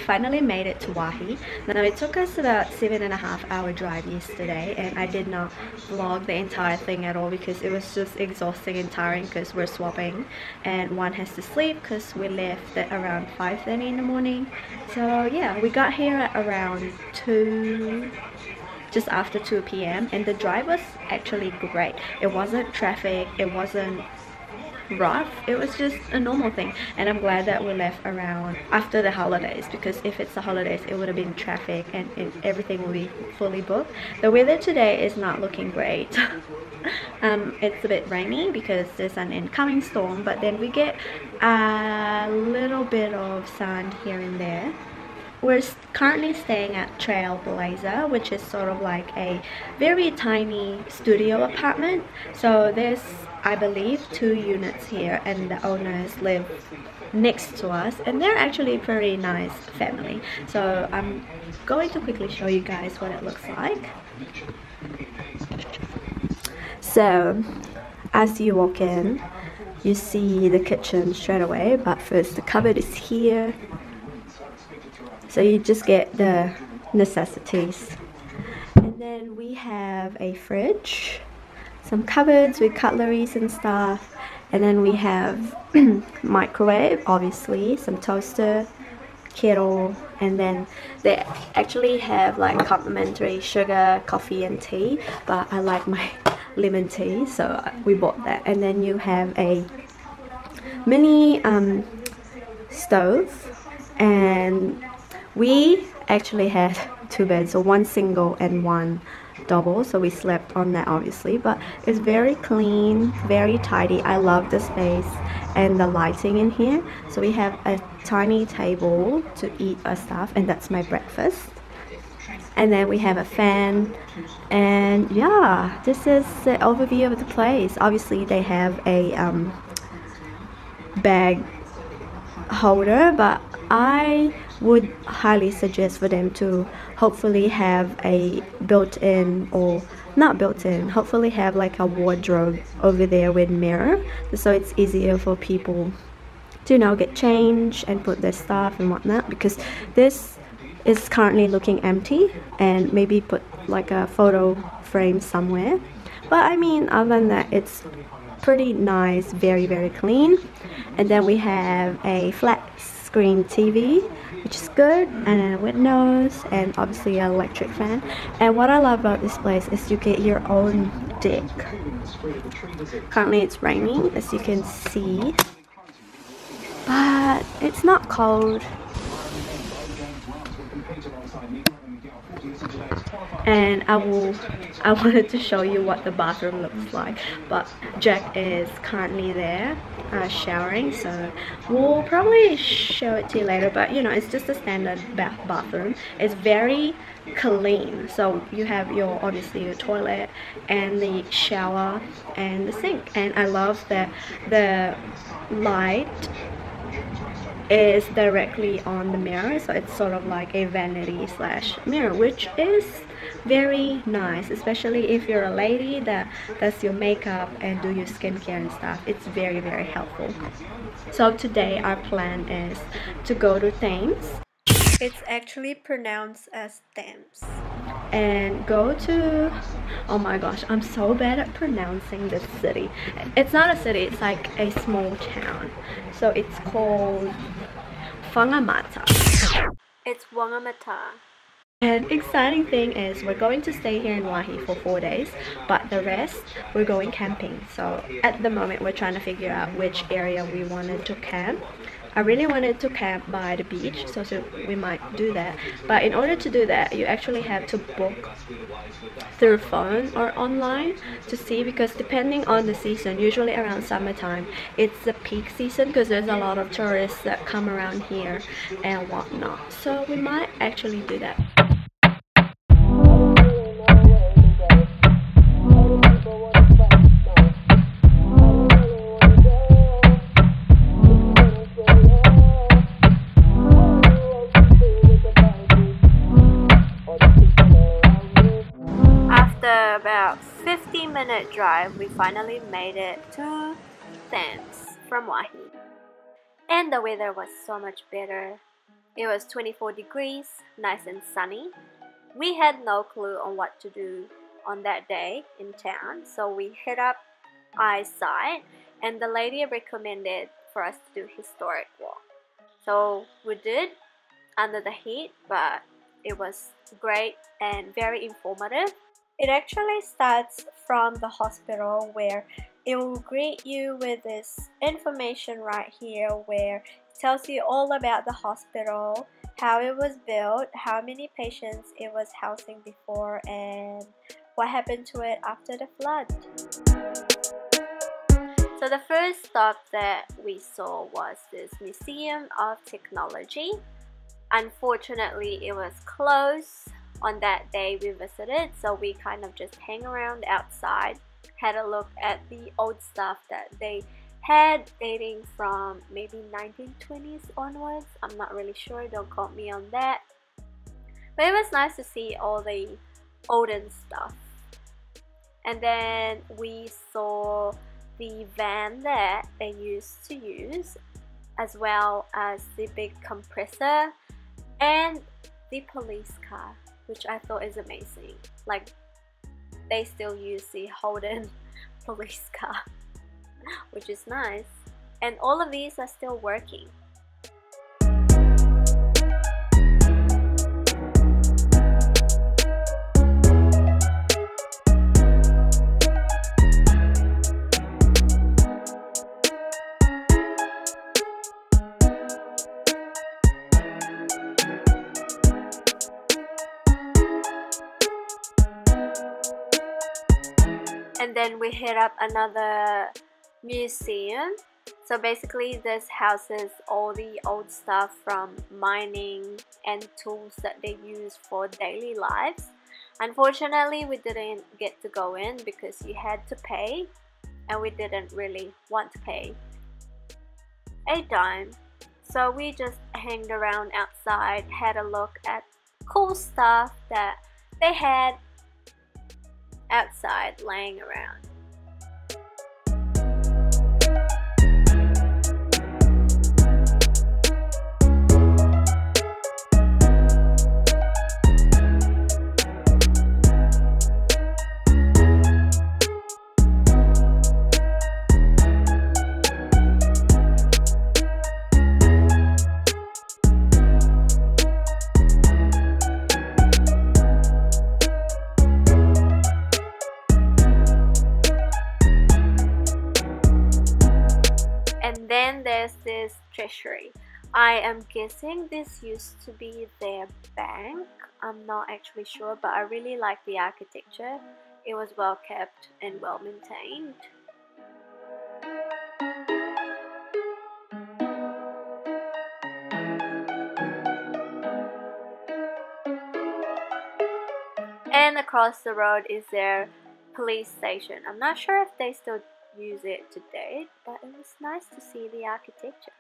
finally made it to Waihi. Now it took us about 7.5 hour drive yesterday, and I did not vlog the entire thing at all because it was just exhausting and tiring because we're swapping and one has to sleep because we left at around 5:30 in the morning. So yeah, we got here at around 2, just after 2 p.m. and the drive was actually great. It wasn't traffic, it wasn't rough, it was just a normal thing, and I'm glad that we left around after the holidays, because if it's the holidays it would have been traffic and everything will be fully booked. The weather today is not looking great. It's a bit rainy because there's an incoming storm, but then we get a little bit of sun here and there. We're currently staying at Trailblazer, which is sort of like a very tiny studio apartment. So there's, I believe, 2 units here, and the owners live next to us, and they're actually a pretty nice family. So I'm going to quickly show you guys what it looks like. So as you walk in, you see the kitchen straight away, but first the cupboard is here. So you just get the necessities. And then we have a fridge, some cupboards with cutleries and stuff. And then we have microwave, obviously, some toaster, kettle. And then they actually have like complimentary sugar, coffee and tea. But I like my lemon tea, so we bought that. And then you have a mini stove, and we actually had 2 beds, so 1 single and 1 double, so we slept on that obviously, but it's very clean, very tidy. I love the space and the lighting in here. So we have a tiny table to eat our stuff, and that's my breakfast. And then we have a fan, and yeah, this is the overview of the place. Obviously they have a bag holder, but I would highly suggest for them to hopefully have a built-in, or not built-in, hopefully have like a wardrobe over there with mirror, so it's easier for people to, you know, get changed and put their stuff and whatnot, because this is currently looking empty, and maybe put like a photo frame somewhere. But I mean, other than that, it's pretty nice, very clean. And then we have a flat screen TV, which is good, and windows, and obviously an electric fan. And what I love about this place is you get your own deck. Currently it's raining, as you can see, but it's not cold. And I wanted to show you what the bathroom looks like, but Jack is currently there showering, so we'll probably show it to you later. But you know, it's just a standard bathroom. It's very clean, so you have your, obviously, your toilet and the shower and the sink. And I love that the light is directly on the mirror, so it's sort of like a vanity slash mirror, which is very nice, especially if you're a lady that does your makeup and do your skincare and stuff. It's very helpful. So today our plan is to go to Thames. It's actually pronounced as Thames. And go to, oh my gosh, I'm so bad at pronouncing this city. It's not a city, it's like a small town. So it's called WHANGAMATA. It's WHANGAMATA. And exciting thing is we're going to stay here in Waihi for 4 days, but the rest we're going camping. So at the moment we're trying to figure out which area we wanted to camp. I really wanted to camp by the beach, so we might do that. But in order to do that, you actually have to book through phone or online to see, because depending on the season, usually around summertime, it's the peak season because there's a lot of tourists that come around here and whatnot. So we might actually do that. About 50-minute drive, we finally made it to Thames from Waihi, and the weather was so much better It was 24 degrees, nice and sunny. We had no clue on what to do on that day in town, so we hit up eyesight, and the lady recommended for us to do historic walk. So we did under the heat, but it was great and very informative. It actually starts from the hospital, where it will greet you with this information right here where it tells you all about the hospital, how it was built, how many patients it was housing before, and what happened to it after the flood. So the first stop that we saw was this Museum of Technology. Unfortunately, it was closed on that day we visited, so we kind of just hang around outside, had a look at the old stuff that they had dating from maybe 1920s onwards. I'm not really sure, don't quote me on that. But it was nice to see all the olden stuff. And then we saw the van that they used to use, as well as the big compressor and the police car, which I thought is amazing. Like, they still use the Holden police car, which is nice. And all of these are still working. And then we hit up another museum. So basically this houses all the old stuff from mining and tools that they use for daily lives. Unfortunately, we didn't get to go in because you had to pay, and we didn't really want to pay a dime. So we just hanged around outside, had a look at cool stuff that they had outside laying around. Then there's this treasury. I am guessing this used to be their bank. I'm not actually sure, but I really like the architecture. It was well kept and well maintained. And across the road is their police station. I'm not sure if they still use it today, but it was nice to see the architecture.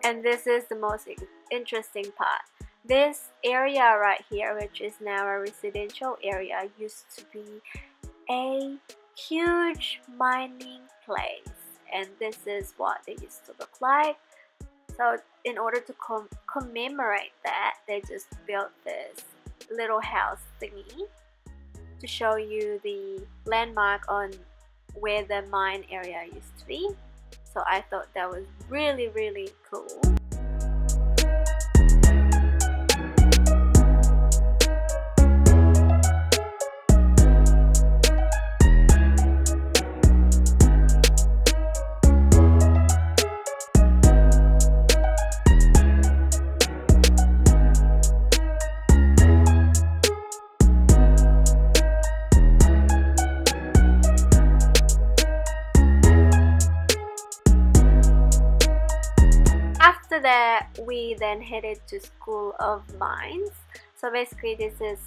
And this is the most interesting part. This area right here, which is now a residential area, used to be a huge mining place, and this is what they used to look like. So in order to commemorate that, they just built this little house thingy to show you the landmark on where the mine area used to be. So I thought that was really, really cool. After that, we then headed to School of Mines. So basically this is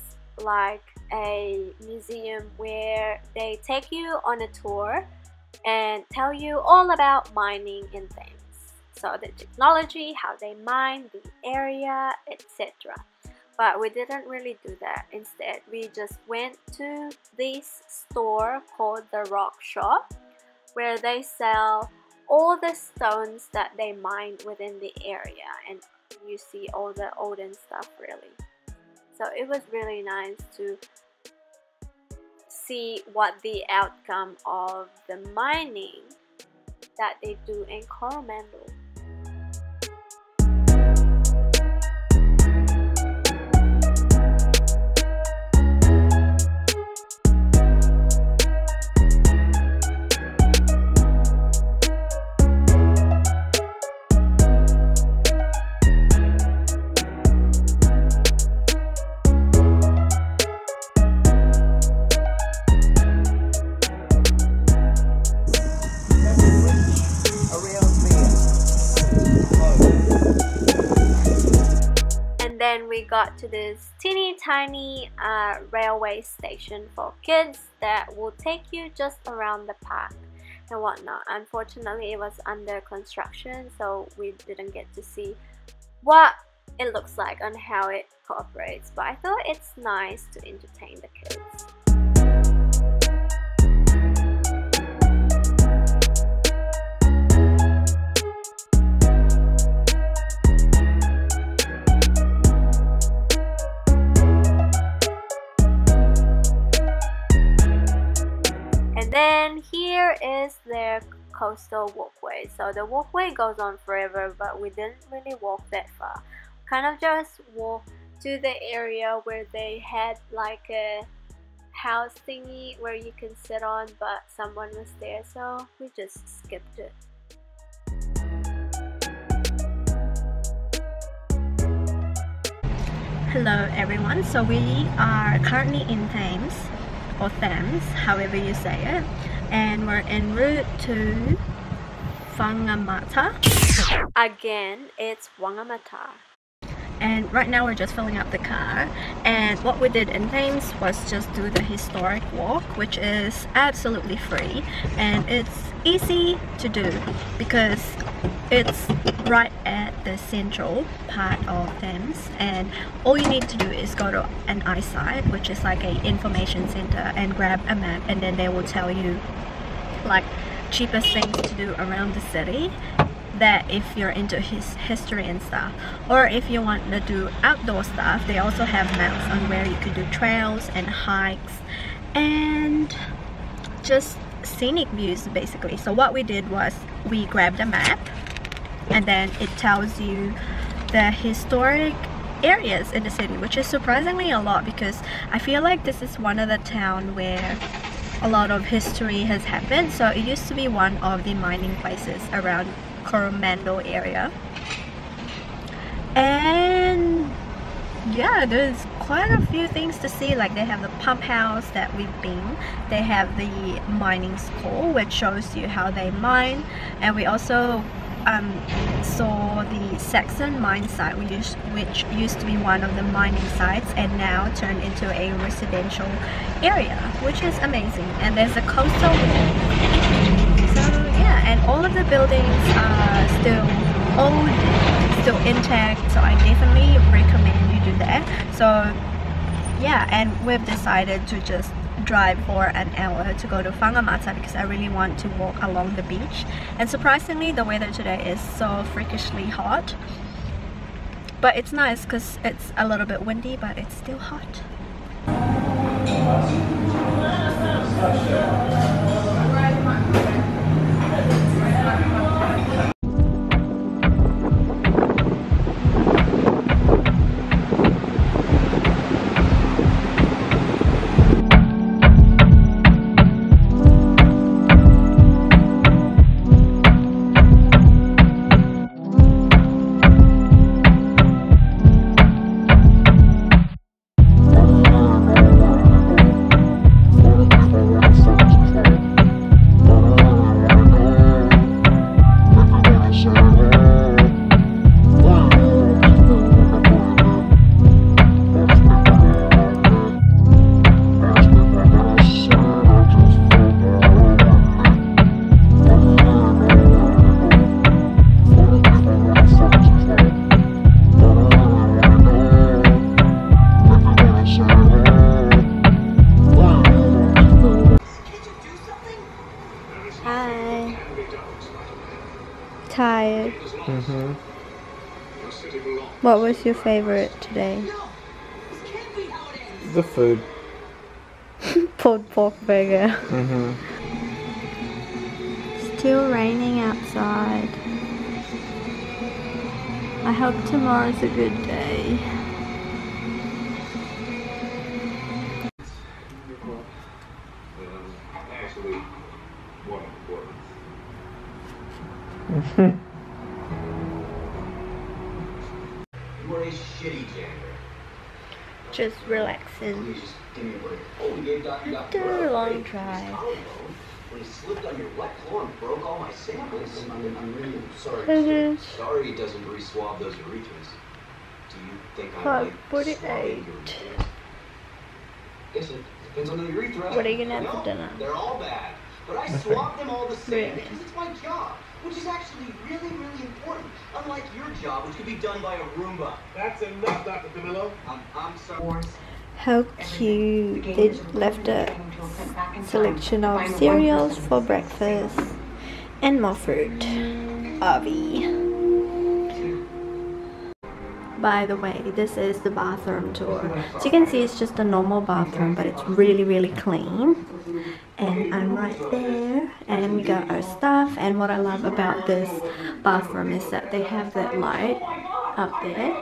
like a museum where they take you on a tour and tell you all about mining in Thames. So the technology, how they mine, the area, etc. but we didn't really do that. Instead, we just went to this store called the Rock Shop, where they sell all the stones that they mined within the area, and you see all the olden stuff really. So it was really nice to see what the outcome of the mining that they do in Coromandel. Then we got to this teeny tiny railway station for kids that will take you just around the park and whatnot. Unfortunately, it was under construction, so we didn't get to see what it looks like and how it cooperates, but I thought it's nice to entertain the kids. Then here is their coastal walkway. So the walkway goes on forever, but we didn't really walk that far. Kind of just walked to the area where they had like a house thingy where you can sit on, but someone was there, so we just skipped it. Hello everyone, so we are currently in Thames, or Thames, however you say it, and we're en route to WHANGAMATA. Again, it's WHANGAMATA. And right now we're just filling up the car, and what we did in Thames was just do the historic walk, which is absolutely free, and it's easy to do because it's right at the central part of Thames, and all you need to do is go to an eyesight, which is like an information center, and grab a map, and then they will tell you like cheapest things to do around the city, that if you're into history and stuff, or if you want to do outdoor stuff, they also have maps on where you could do trails and hikes and just scenic views basically. So what we did was we grabbed a map, and then it tells you the historic areas in the city, which is surprisingly a lot, because I feel like this is one of the town where a lot of history has happened. So it used to be one of the mining places around Coromandel area, and yeah, there's quite a few things to see. Like they have the pump house that we've been, they have the mining school which shows you how they mine, and we also saw the Saxon mine site, which used to be one of the mining sites and now turned into a residential area, which is amazing. And there's a coastal walk. So yeah, and all of the buildings are still old, still intact, so I definitely recommend you do that. So yeah, and we've decided to just drive for an hour to go to WHANGAMATA because I really want to walk along the beach. And surprisingly, the weather today is so freakishly hot, but it's nice because it's a little bit windy, but it's still hot. tired. Mm-hmm. What was your favorite today? The food. Pulled pork burger. Mm-hmm. Still raining outside. I hope tomorrow's a good day. You are a shitty janitor. Just relaxing. Please just give me a break. Oh, we gave Dr. After a long drive. When he slipped on your wet floor and broke all my samples. I'm really sorry. Mm-hmm. Sorry he doesn't re-swab those urethras. Do you think I Part like 48. swabbing urethras? Guess it depends on the urethra. What are you gonna have No, for dinner? They're all bad. But I swab them all the same Really? because it's my job. Which is actually really, really important. Unlike your job, which could be done by a Roomba. That's enough, Dr. DeMillo. I'm sorry. How cute. They left a selection of cereals for breakfast and more fruit. Avi. By the way, this is the bathroom tour. So you can see it's just a normal bathroom, but it's really, really clean. And I'm right there, and we got our stuff. And what I love about this bathroom is that they have that light up there.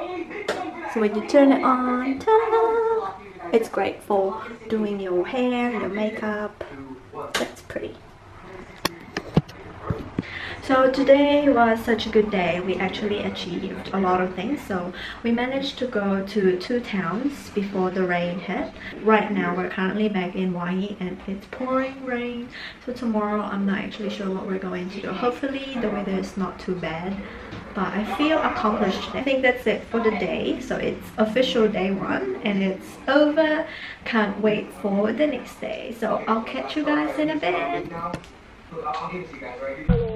So when you turn it on, ta-da! It's great for doing your hair, your makeup. That's pretty. So today was such a good day. We actually achieved a lot of things. So we managed to go to 2 towns before the rain hit. Right now we're currently back in Waihi and it's pouring rain. So tomorrow I'm not actually sure what we're going to do. Hopefully the weather is not too bad. But I feel accomplished today. I think that's it for the day. So it's official day 1 and it's over. Can't wait for the next day. So I'll catch you guys in a bit. I'll get to you guys, right?